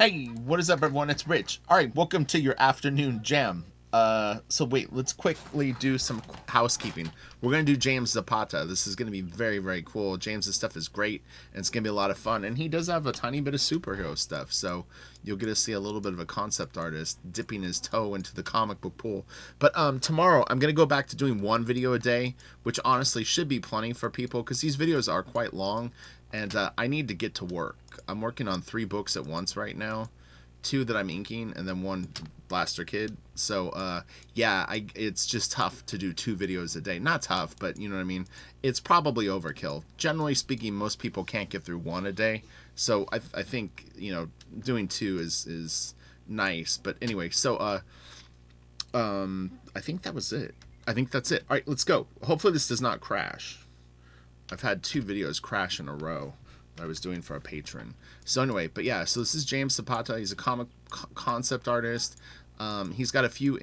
Hey, what is up, everyone? It's Rich. All right, welcome to your afternoon jam. So wait, let's quickly do some housekeeping. We're gonna do James Zapata. This is gonna be very, very cool. James's stuff is great, and it's gonna be a lot of fun. And he does have a tiny bit of superhero stuff, so you'll get to see a little bit of a concept artist dipping his toe into the comic book pool. But tomorrow I'm gonna go back to doing one video a day, which honestly should be plenty for people because these videos are quite long, and I need to get to work. I'm working on 3 books at once right now, 2 that I'm inking, and then 1 Blaster Kid. So yeah, it's just tough to do 2 videos a day. Not tough, but you know what I mean. It's probably overkill. Generally speaking, most people can't get through 1 a day. So I think doing 2 is nice. But anyway, so I think that was it. I think that's it. All right, let's go. Hopefully this does not crash. I've had 2 videos crash in a row that I was doing for a patron. So anyway, but yeah, so this is James Zapata. He's a comic concept artist. He's got a few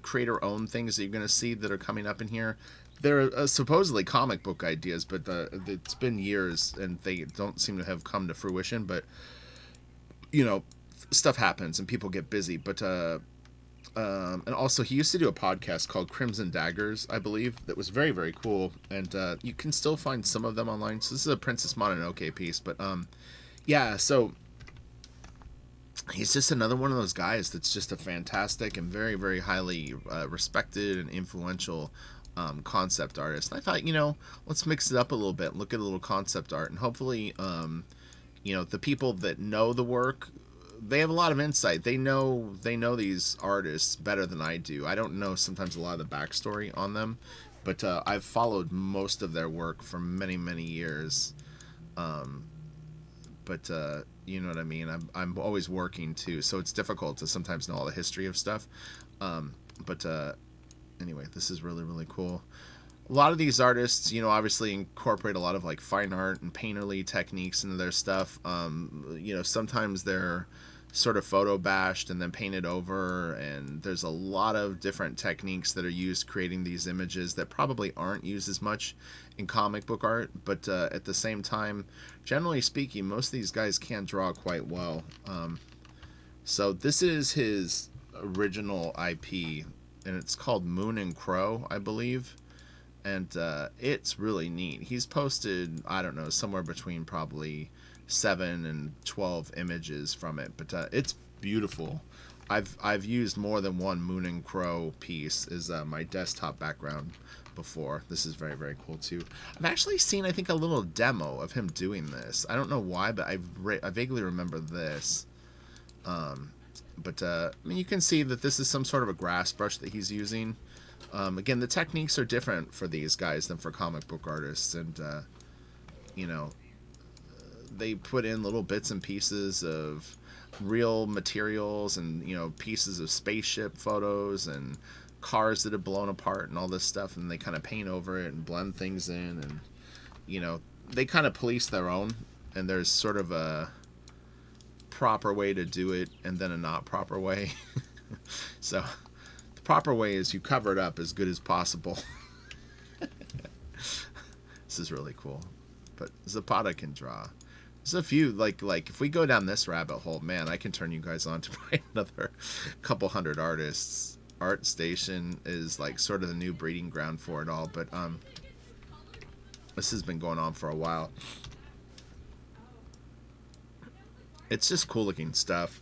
creator-owned things that you're going to see that are coming up in here. They're supposedly comic book ideas, but it's been years and they don't seem to have come to fruition. But stuff happens and people get busy. But and also, he used to do a podcast called Crimson Daggers, I believe, that was very, very cool. And you can still find some of them online. So this is a Princess Mononoke piece. But yeah, so he's just another one of those guys that's just a fantastic and very, very highly respected and influential concept artist. And I thought, let's mix it up a little bit, look at a little concept art, and hopefully, the people that know the work, they have a lot of insight. They know these artists better than I do. I don't know sometimes a lot of the backstory on them, but I've followed most of their work for many, many years. But you know what I mean. I'm always working too, so it's difficult to sometimes know all the history of stuff. But anyway, this is really, really cool. A lot of these artists, obviously incorporate a lot of like fine art and painterly techniques into their stuff. Sometimes they're sort of photo bashed and then painted over, and there's a lot of different techniques that are used creating these images that probably aren't used as much in comic book art. But at the same time, generally speaking, most of these guys can draw quite well. So this is his original IP, and it's called Moon and Crow, I believe. And it's really neat. He's posted, I don't know, somewhere between probably 7 and 12 images from it, but it's beautiful. I've used more than one Moon and Crow piece as my desktop background before. This is very, very cool too. I've actually seen, I think, a little demo of him doing this. I don't know why, but I vaguely remember this. But I mean, you can see that this is some sort of a grass brush that he's using. Again, the techniques are different for these guys than for comic book artists, and they put in little bits and pieces of real materials and pieces of spaceship photos and cars that have blown apart and all this stuff, and they kind of paint over it and blend things in, and they kind of police their own, and there's sort of a proper way to do it and then a not proper way. So the proper way is you cover it up as good as possible. This is really cool. But Zapata can draw. There's a few, like if we go down this rabbit hole, man, I can turn you guys on to probably another couple hundred artists. ArtStation is like sort of the new breeding ground for it all, but this has been going on for a while. It's just cool looking stuff,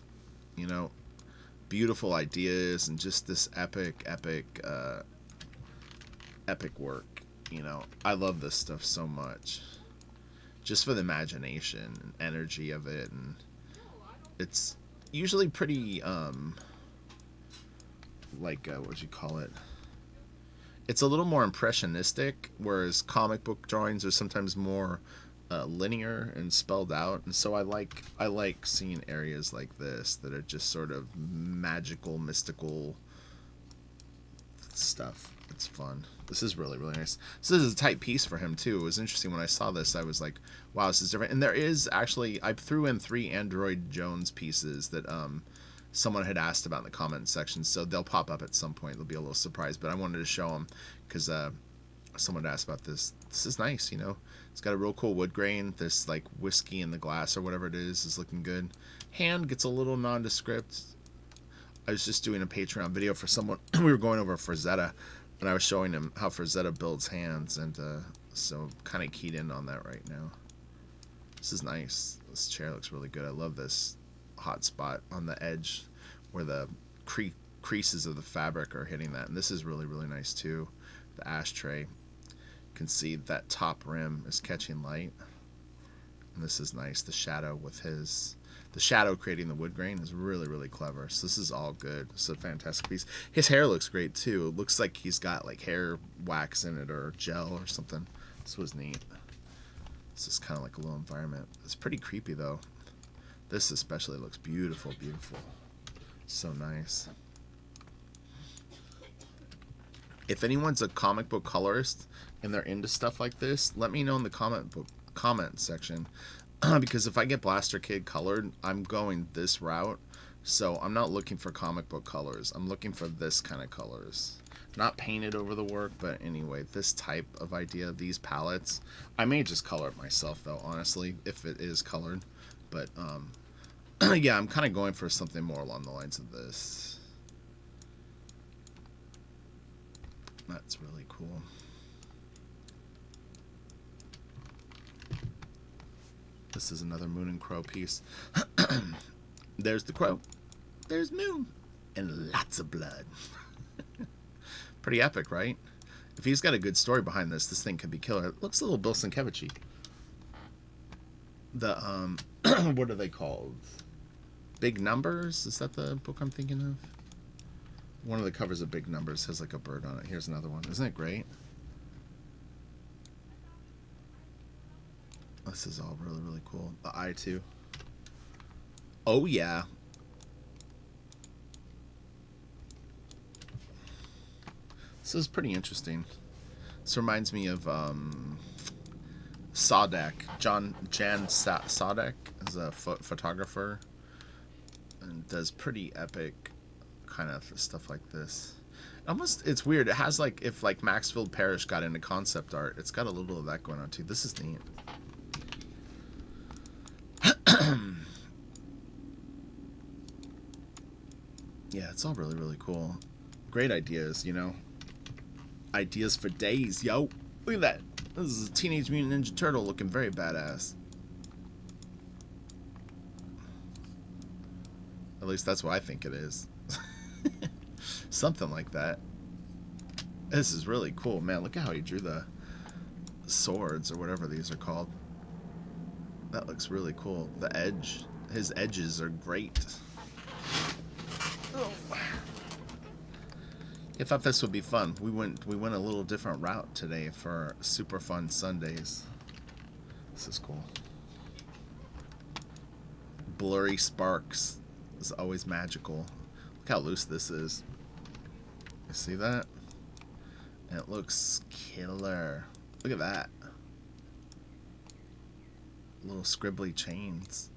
beautiful ideas and just this epic work. I love this stuff so much, just for the imagination and energy of it, and it's usually pretty what would you call it, it's a little more impressionistic, whereas comic book drawings are sometimes more linear and spelled out. And so I like seeing areas like this that are just sort of magical, mystical stuff. It's fun. This is really, really nice. So this is a tight piece for him too. It was interesting when I saw this. I was like, wow, this is different. And there is actually, I threw in 3 Android Jones pieces that someone had asked about in the comment section, so they'll pop up at some point. They'll be a little surprised, but I wanted to show them because Someone asked about this. This is nice, you know. It's got a real cool wood grain. This like whiskey in the glass or whatever it is looking good. Hand gets a little nondescript. I was just doing a Patreon video for someone. We were going over Frazetta, and I was showing him how Frazetta builds hands, and so kind of keyed in on that right now. This is nice. This chair looks really good. I love this hot spot on the edge where the creases of the fabric are hitting that, and this is really, really nice too. The ashtray, you can see that top rim is catching light, and this is nice. The shadow with the shadow creating the wood grain is really, really clever. So this is all good. It's a fantastic piece. His hair looks great too. It looks like he's got like hair wax in it or gel or something. This was neat. This is kind of like a little environment. It's pretty creepy though. This especially looks beautiful, beautiful. So nice. If anyone's a comic book colorist and they're into stuff like this, let me know in the comment section. Because if I get Blaster Kid colored, I'm going this route. So I'm not looking for comic book colors. I'm looking for this kind of colors. Not painted over the work, but anyway, this type of idea, these palettes. I may just color it myself though, honestly, if it is colored. But yeah, I'm kind of going for something more along the lines of this. That's really cool. This is another Moon and Crow piece. There's the crow. There's Moon. And lots of blood. Pretty epic, right? If he's got a good story behind this, this thing could be killer. It looks a little Bill Sienkiewicz-y. The, what are they called? Big Numbers? Is that the book I'm thinking of? One of the covers of Big Numbers has like a bird on it. Here's another one. Isn't it great? This is all really, really cool. The eye too. Oh yeah. This is pretty interesting. This reminds me of Sadek. Jan Sadek is a photographer and does pretty epic kind of stuff like this. Almost, it's weird. It has like, if like Maxfield Parrish got into concept art, it's got a little of that going on too. This is neat. Yeah, it's all really, really cool. Great ideas, you know. Ideas for days, yo. Look at that. This is a Teenage Mutant Ninja Turtle looking very badass. At least that's what I think it is. Something like that. This is really cool, man. Look at how he drew the swords or whatever these are called. That looks really cool. The edge, his edges are great. Oh. I thought this would be fun. We went a little different route today for super fun Sundays. This is cool. Blurry sparks is always magical. Look how loose this is. You see that? And it looks killer. Look at that. Little scribbly chains.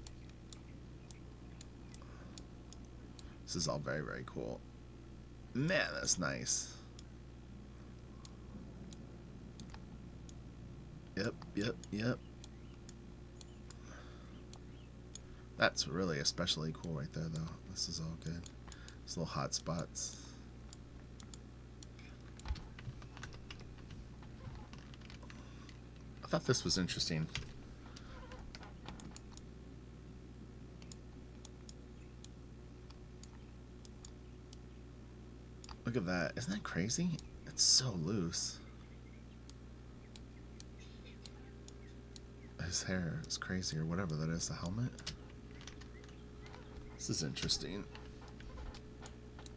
This is all very, very cool. Man, that's nice. Yep. That's really especially cool right there, though. This is all good. These little hot spots. I thought this was interesting. Look at that. Isn't that crazy? It's so loose. His hair is crazy, or whatever that is. The helmet. This is interesting.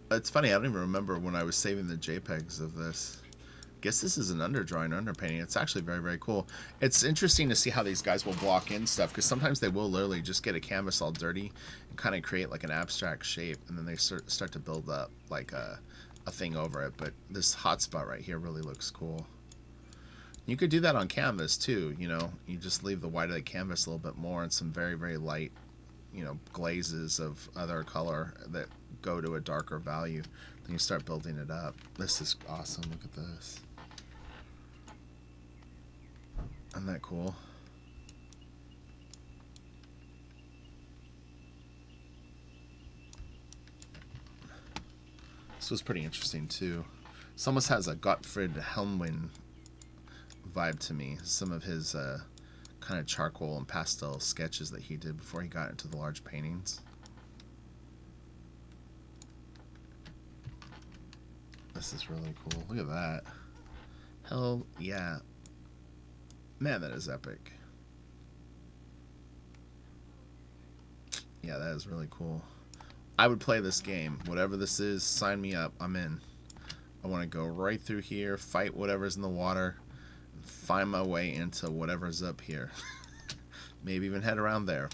It's funny, I don't even remember when I was saving the JPEGs of this. Guess this is an underdrawing, underpainting. It's actually very, very cool. It's interesting to see how these guys will block in stuff, because sometimes they will literally just get a canvas all dirty and kind of create like an abstract shape, and then they start to build up like a thing over it. But this hotspot right here really looks cool. You could do that on canvas too, you know. You just leave the white of the canvas a little bit more and some very, very light, you know, glazes of other color that go to a darker value. Then you start building it up. This is awesome. Look at this. Isn't that cool? This was pretty interesting too. This almost has a Gottfried Helmwin vibe to me. Some of his kind of charcoal and pastel sketches that he did before he got into the large paintings. This is really cool. Look at that. Hell yeah. Man, that is epic. Yeah, that is really cool. I would play this game. Whatever this is, sign me up. I'm in. I want to go right through here, fight whatever's in the water, and find my way into whatever's up here. Maybe even head around there.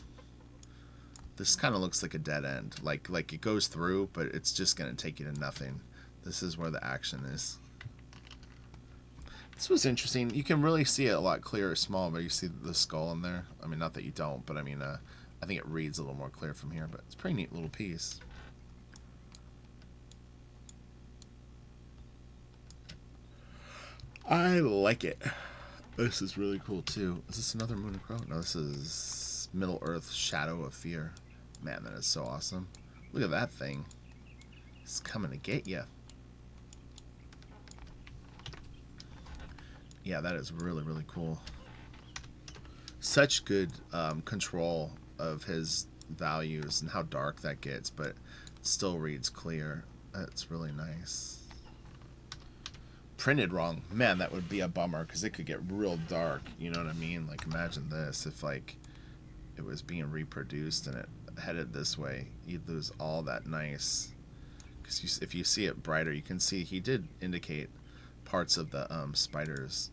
This kind of looks like a dead end. Like it goes through, but it's just going to take you to nothing. This is where the action is. This was interesting. You can really see it a lot clearer small, but you see the skull in there. I mean, not that you don't, but I mean, I think it reads a little more clear from here, but it's a pretty neat little piece. I like it. This is really cool too. Is this another Moon and Crow? No, this is Middle Earth Shadow of Fear. Man, that is so awesome. Look at that thing. It's coming to get you. Yeah, that is really, really cool. Such good control of his values and how dark that gets, but it still reads clear. That's really nice. Printed wrong. Man, that would be a bummer because it could get real dark. You know what I mean? Like, imagine this. If, like, it was being reproduced and it headed this way, you'd lose all that nice. Because if you see it brighter, you can see he did indicate parts of the spider's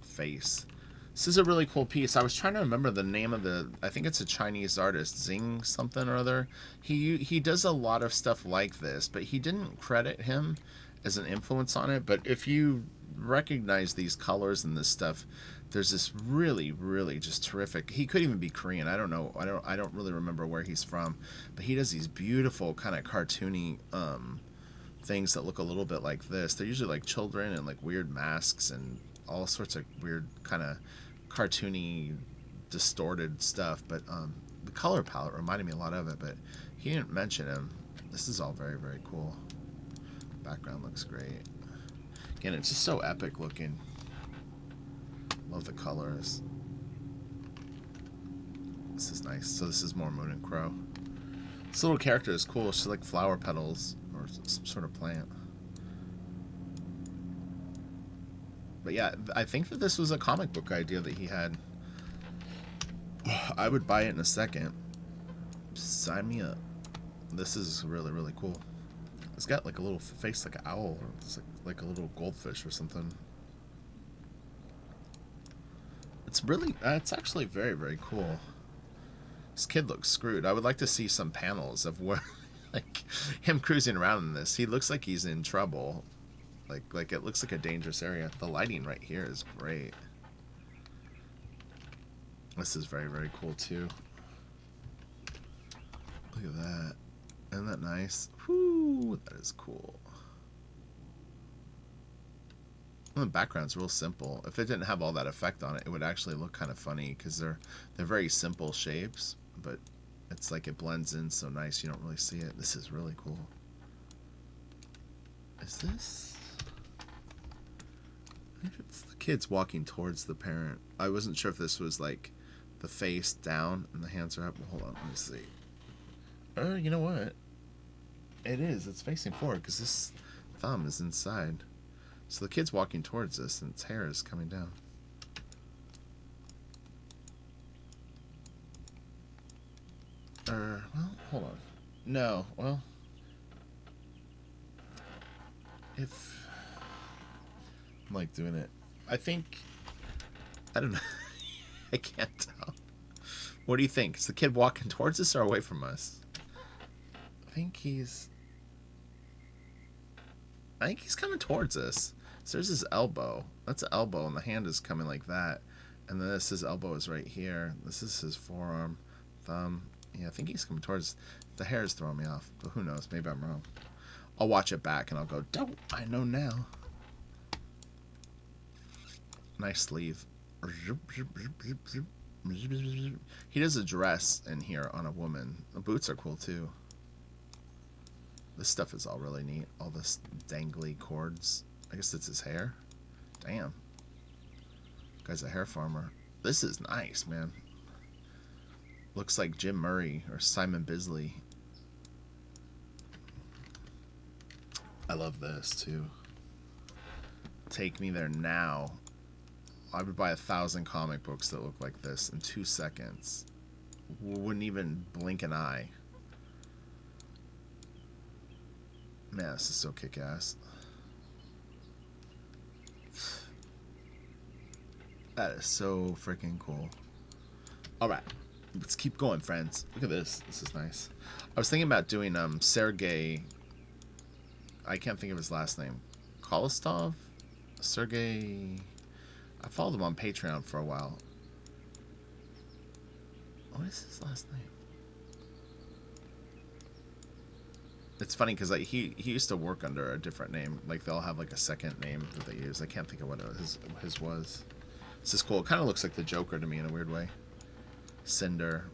face. This is a really cool piece. I was trying to remember the name of the... I think it's a Chinese artist, Zing something or other. He does a lot of stuff like this, but he didn't credit him as an influence on it. But if you recognize these colors and this stuff, there's this really, really just terrific... He could even be Korean. I don't know. I don't really remember where he's from. But he does these beautiful kind of cartoony things that look a little bit like this. They're usually like children and like weird masks and all sorts of weird kind of cartoony distorted stuff, but the color palette reminded me a lot of it, but he didn't mention him. This is all very, very cool. Background looks great. Again, it's just so epic looking. Love the colors. This is nice. So this is more Moon and Crow. This little character is cool. She's like flower petals or some sort of plant. But yeah, I think that this was a comic book idea that he had. I would buy it in a second. Sign me up. This is really, really cool. It's got like a little face like an owl, or it's like a little goldfish or something. It's really, it's actually very, very cool. This kid looks screwed. I would like to see some panels of where, like, him cruising around in this. He looks like he's in trouble. Like it looks like a dangerous area. The lighting right here is great. This is very, very cool too. Look at that. Isn't that nice? Whoo, that is cool. And the background's real simple. If it didn't have all that effect on it, it would actually look kind of funny because they're very simple shapes, but it's like it blends in so nice you don't really see it. This is really cool. Is this? I think it's the kids walking towards the parent. I wasn't sure if this was like the face down and the hands are up. Well, hold on, let me see. You know what? It is. It's facing forward because this thumb is inside. So the kid's walking towards us and its hair is coming down. Well, hold on. No, well, if I'm like doing it, I think, I don't know. I can't tell. What do you think? Is the kid walking towards us or away from us? I think he's coming towards us. So there's his elbow. That's an elbow, and the hand is coming like that. And then his elbow is right here. This is his forearm, thumb. Yeah, I think he's coming towards. The hair is throwing me off, but who knows? Maybe I'm wrong. I'll watch it back and I'll go, don't I know now? Nice sleeve. He does a dress in here on a woman. The boots are cool too. This stuff is all really neat. All this dangly cords. I guess it's his hair. Damn. Guy's a hair farmer. This is nice, man. Looks like Jim Murray or Simon Bisley. I love this too. Take me there now. I would buy 1,000 comic books that look like this in 2 seconds. Wouldn't even blink an eye. Man, this is so kick-ass. That is so freaking cool. Alright, let's keep going, friends. Look at this. This is nice. I was thinking about doing Sergey... I can't think of his last name. Kolostov? Sergey... I followed him on Patreon for a while. What is his last name? It's funny because like he used to work under a different name. Like they'll have like a second name that they use. I can't think of what his was. This is cool. It kind of looks like the Joker to me in a weird way. Cinder.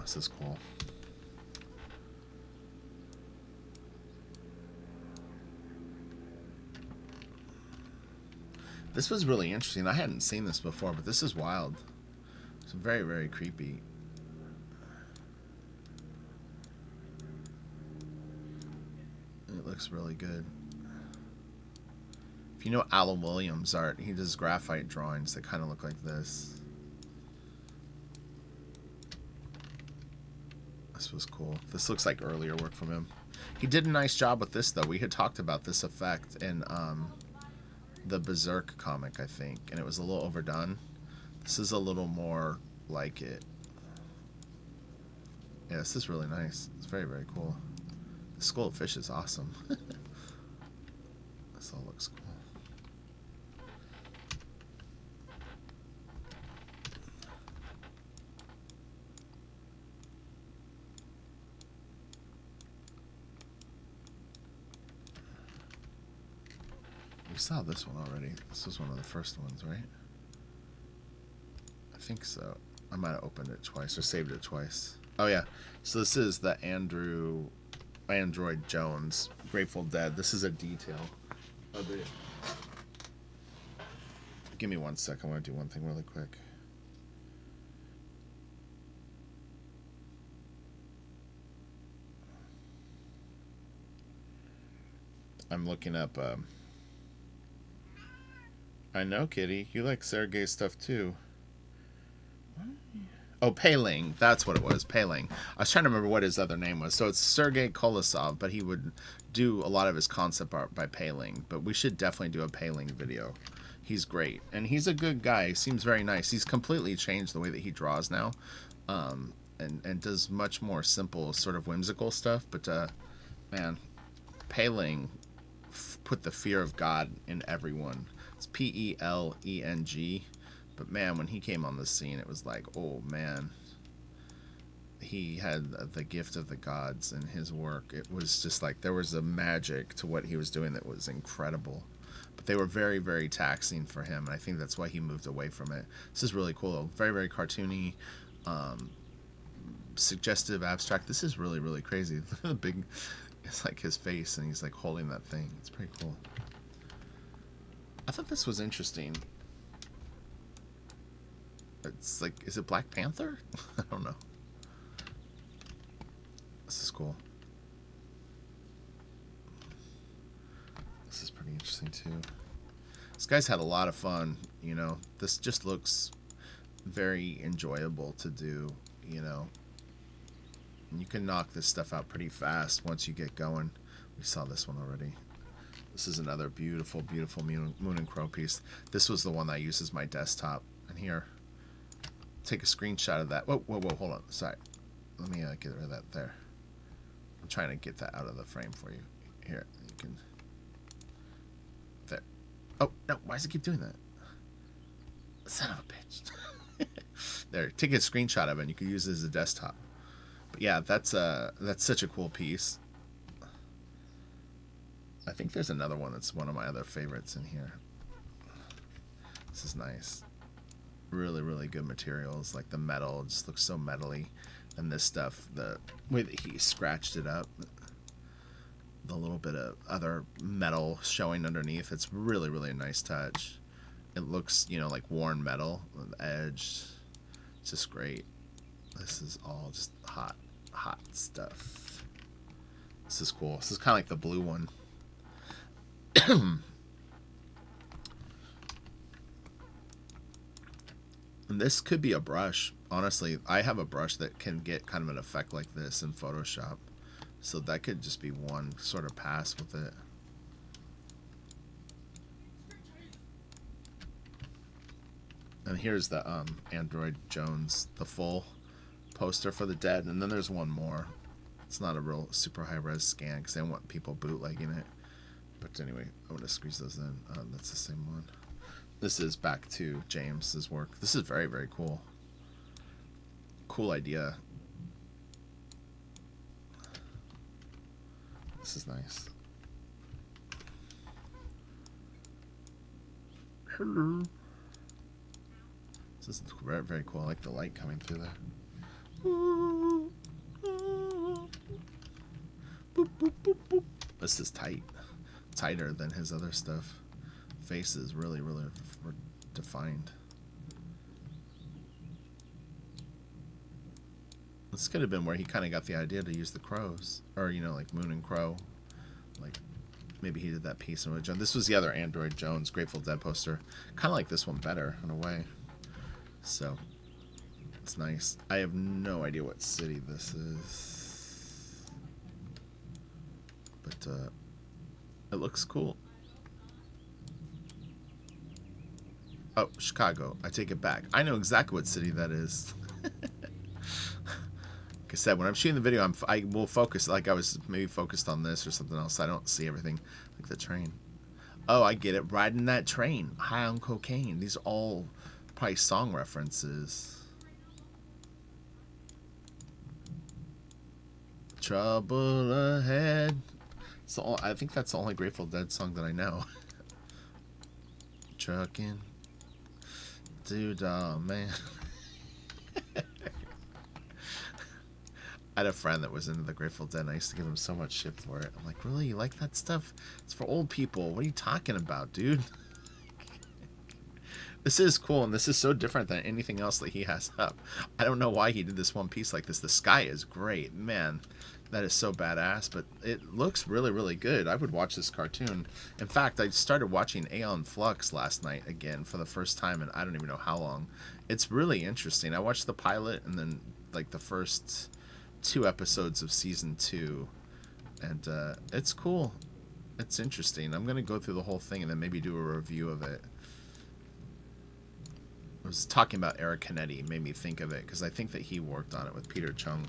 This is cool. This was really interesting. I hadn't seen this before, but this is wild. It's very, very creepy. It looks really good. If you know Alan Williams' art, he does graphite drawings that kind of look like this. This was cool. This looks like earlier work from him. He did a nice job with this, though. We had talked about this effect in the Berserk comic, I think, and it was a little overdone. This is a little more like it. Yeah, this is really nice. It's very, very cool. The Skull of Fish is awesome. This all looks cool. We saw this one already. This was one of the first ones, right? I think so. I might have opened it twice or saved it twice. Oh yeah. So this is the Android Jones Grateful Dead. This is a detail of it. Give me 1 sec. I want to do one thing really quick. I'm looking up I know, Kitty. You like Sergey's stuff too. Oh, Paling. That's what it was. Paling. I was trying to remember what his other name was. So it's Sergey Kolosov, but he would do a lot of his concept art by Paling. But we should definitely do a Paling video. He's great. And he's a good guy. He seems very nice. He's completely changed the way that he draws now. And does much more simple, sort of whimsical stuff. But, man, Paling put the fear of God in everyone. It's P-E-L-E-N-G. But man, when he came on the scene, it was like, oh man, he had the gift of the gods in his work. It was just like there was a magic to what he was doing that was incredible. But they were very, very taxing for him, and I think that's why he moved away from it. This is really cool. Very, very cartoony, suggestive, abstract. This is really, really crazy. Look at the big, it's like his face, and he's like holding that thing. It's pretty cool. I thought this was interesting. It's like, is it Black Panther? I don't know. This is cool. This is pretty interesting too. This guy's had a lot of fun, you know. This just looks very enjoyable to do, you know. And you can knock this stuff out pretty fast once you get going. We saw this one already. This is another beautiful, beautiful Moon and Crow piece. This was the one that I used as my desktop. And here, take a screenshot of that. Whoa, whoa, whoa, hold on. Sorry. Let me get rid of that there. I'm trying to get that out of the frame for you. Here, you can... There. Oh, no, why does it keep doing that? Son of a bitch. There, take a screenshot of it and you can use it as a desktop. But yeah, that's such a cool piece. I think there's another one that's one of my other favorites in here. This is nice. Really, really good materials. Like the metal just looks so metally. And this stuff, the way that he scratched it up, the little bit of other metal showing underneath, it's really, really a nice touch. It looks, you know, like worn metal, the edge. It's just great. This is all just hot, hot stuff. This is cool. This is kind of like the blue one. And this could be a brush. Honestly, I have a brush that can get kind of an effect like this in Photoshop. So that could just be one sort of pass with it. And here's the Android Jones, the full poster for the Dead. And then there's one more. It's not a real super high res scan because they don't want people bootlegging it. But anyway, I'm going to squeeze those in. That's the same one. This is back to James's work. This is very, very cool. Cool idea. This is nice. Hello. This is very, very cool. I like the light coming through there. Boop, boop, boop, boop. This is tight. Tighter than his other stuff. Face is really, really defined. This could have been where he kind of got the idea to use the crows. Or, you know, like Moon and Crow. Like, maybe he did that piece. This was the other Android Jones Grateful Dead poster. Kind of like this one better, in a way. So, it's nice. I have no idea what city this is. But, it looks cool. Oh, Chicago. I take it back. I know exactly what city that is. Like I said, when I'm shooting the video, I will focus. Like I was maybe focused on this or something else. I don't see everything. Like the train. Oh, I get it. Riding that train. High on cocaine. These are all probably song references. Trouble ahead. So I think that's the only Grateful Dead song that I know. Trucking. Dude, oh man. I had a friend that was into the Grateful Dead and I used to give him so much shit for it. I'm like, really? You like that stuff? It's for old people. What are you talking about, dude? This is cool, and this is so different than anything else that he has up. I don't know why he did this one piece like this. The sky is great. Man, that is so badass, but it looks really, really good. I would watch this cartoon. In fact, I started watching Aeon Flux last night again for the first time, and I don't even know how long. It's really interesting. I watched the pilot and then, like, the first 2 episodes of season 2, and it's cool. It's interesting. I'm going to go through the whole thing and then maybe do a review of it. I was talking about Eric Canetti, made me think of it, because I think that he worked on it with Peter Chung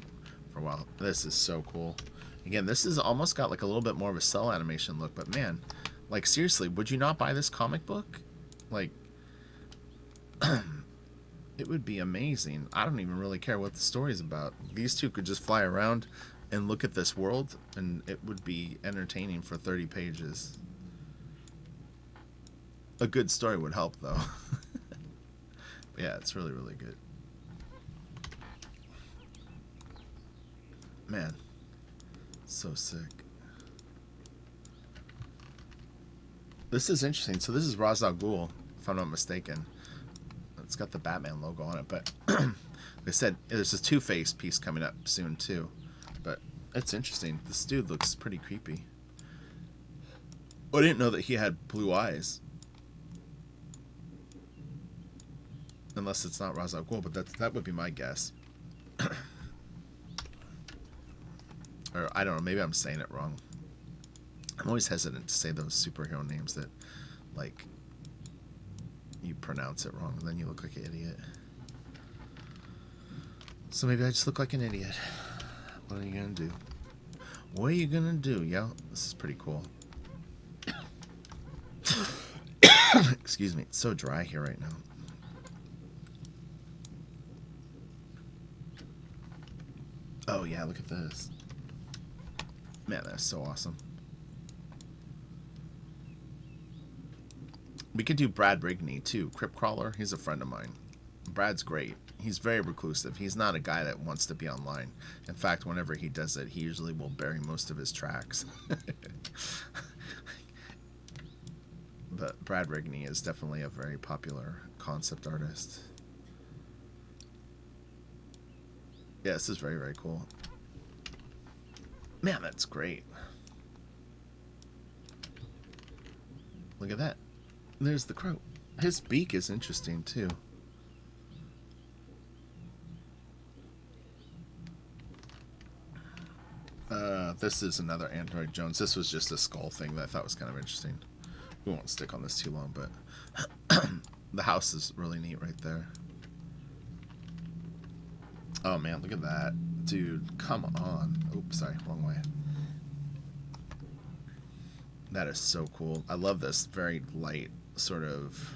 for a while. This is so cool. Again, this is almost got like a little bit more of a cell animation look, but man, like seriously, would you not buy this comic book? Like, it would be amazing. I don't even really care what the story's about. These two could just fly around and look at this world, and it would be entertaining for 30 pages. A good story would help, though. Yeah, it's really, really good. Man, so sick. This is interesting. So this is Ra's al Ghul, if I'm not mistaken. It's got the Batman logo on it, but like I said, there's a Two-Face piece coming up soon too. But it's interesting. This dude looks pretty creepy. I didn't know that he had blue eyes. Unless it's not Ra's al Ghul, but that would be my guess. Or I don't know, maybe I'm saying it wrong. I'm always hesitant to say those superhero names that, like, you pronounce it wrong and then you look like an idiot. So maybe I just look like an idiot. What are you gonna do? What are you gonna do, yo? This is pretty cool. Excuse me, it's so dry here right now. Oh yeah, look at this. Man, that's so awesome. We could do Brad Rigney too, Crypt Crawler. He's a friend of mine. Brad's great. He's very reclusive. He's not a guy that wants to be online. In fact, whenever he does it, he usually will bury most of his tracks. But Brad Rigney is definitely a very popular concept artist. Yeah, this is very, very cool. Man, that's great. Look at that. There's the crow. His beak is interesting, too. This is another Android Jones. This was just a skull thing that I thought was kind of interesting. We won't stick on this too long, but the house is really neat right there. Oh, man, look at that. Dude, come on. Oops, sorry, wrong way. That is so cool. I love this very light sort of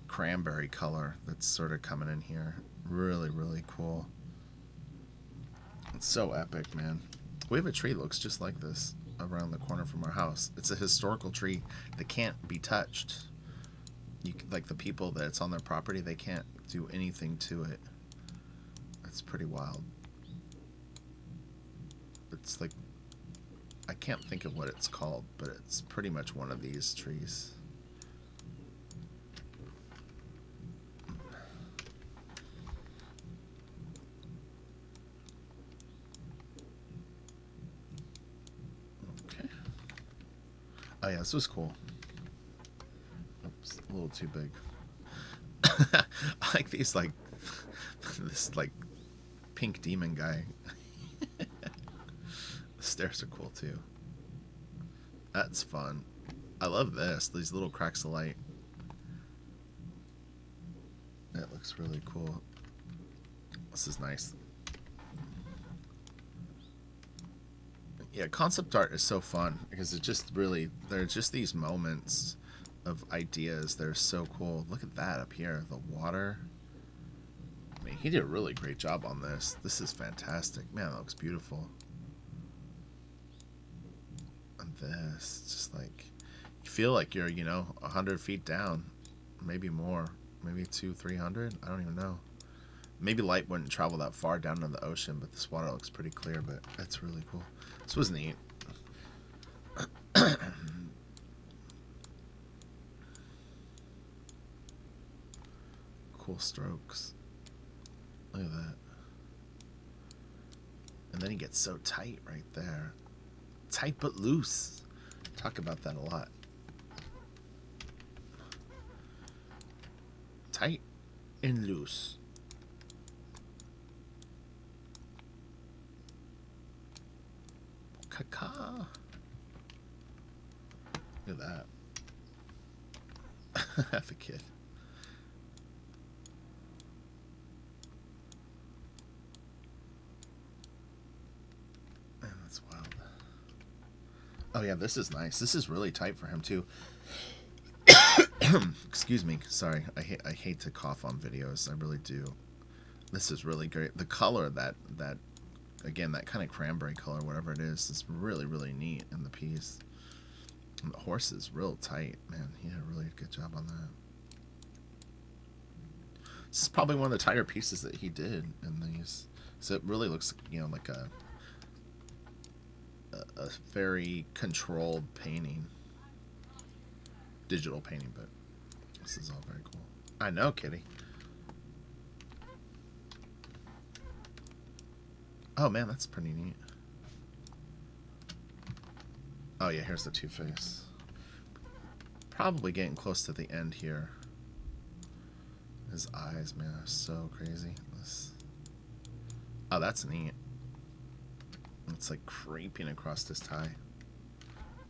cranberry color that's sort of coming in here. Really, really cool. It's so epic, man. We have a tree that looks just like this around the corner from our house. It's a historical tree that can't be touched. Like the people that's on their property, they can't do anything to it. It's pretty wild. It's like, I can't think of what it's called, but it's pretty much one of these trees. Okay. Oh yeah, this was cool. Oops, a little too big. I like these, like, this, like, pink demon guy. The stairs are cool, too. That's fun. I love this. These little cracks of light. That looks really cool. This is nice. Yeah, concept art is so fun because it just really, there's just these moments of ideas that are so cool. Look at that up here, the water. I mean, he did a really great job on this. This is fantastic. Man, that looks beautiful. And this, just like, you feel like you're, you know, 100 feet down, maybe more, maybe 200-300. I don't even know. Maybe light wouldn't travel that far down into the ocean, but this water looks pretty clear. But that's really cool. This was neat. Cool strokes. Look at that. And then he gets so tight right there. Tight but loose. Talk about that a lot. Tight and loose. Caca. Look at that. Have a kid. Man, that's wild. Oh yeah, this is nice. This is really tight for him too. Excuse me. Sorry. I hate to cough on videos. I really do. This is really great. The color that again, that kind of cranberry color, whatever it is really, really neat in the piece. And the horse is real tight, man. He did a really good job on that. This is probably one of the tighter pieces that he did in these. So it really looks, you know, like a very controlled painting. Digital painting, but this is all very cool. I know, kitty. Oh man, that's pretty neat. Oh yeah, here's the Two-Face. Probably getting close to the end here. His eyes, man, are so crazy. Oh, that's neat. It's like creeping across this tie.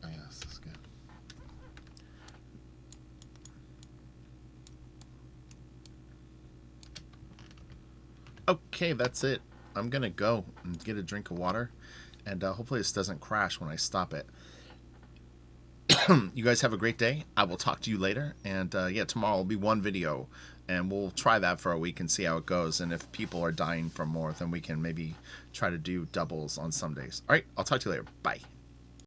Oh yeah, this is good. Okay, that's it. I'm gonna go and get a drink of water, and hopefully this doesn't crash when I stop it. You guys have a great day. I will talk to you later, and yeah, tomorrow will be one video, and we'll try that for a week and see how it goes, and if people are dying for more, then we can maybe try to do doubles on some days. All right, I'll talk to you later. Bye.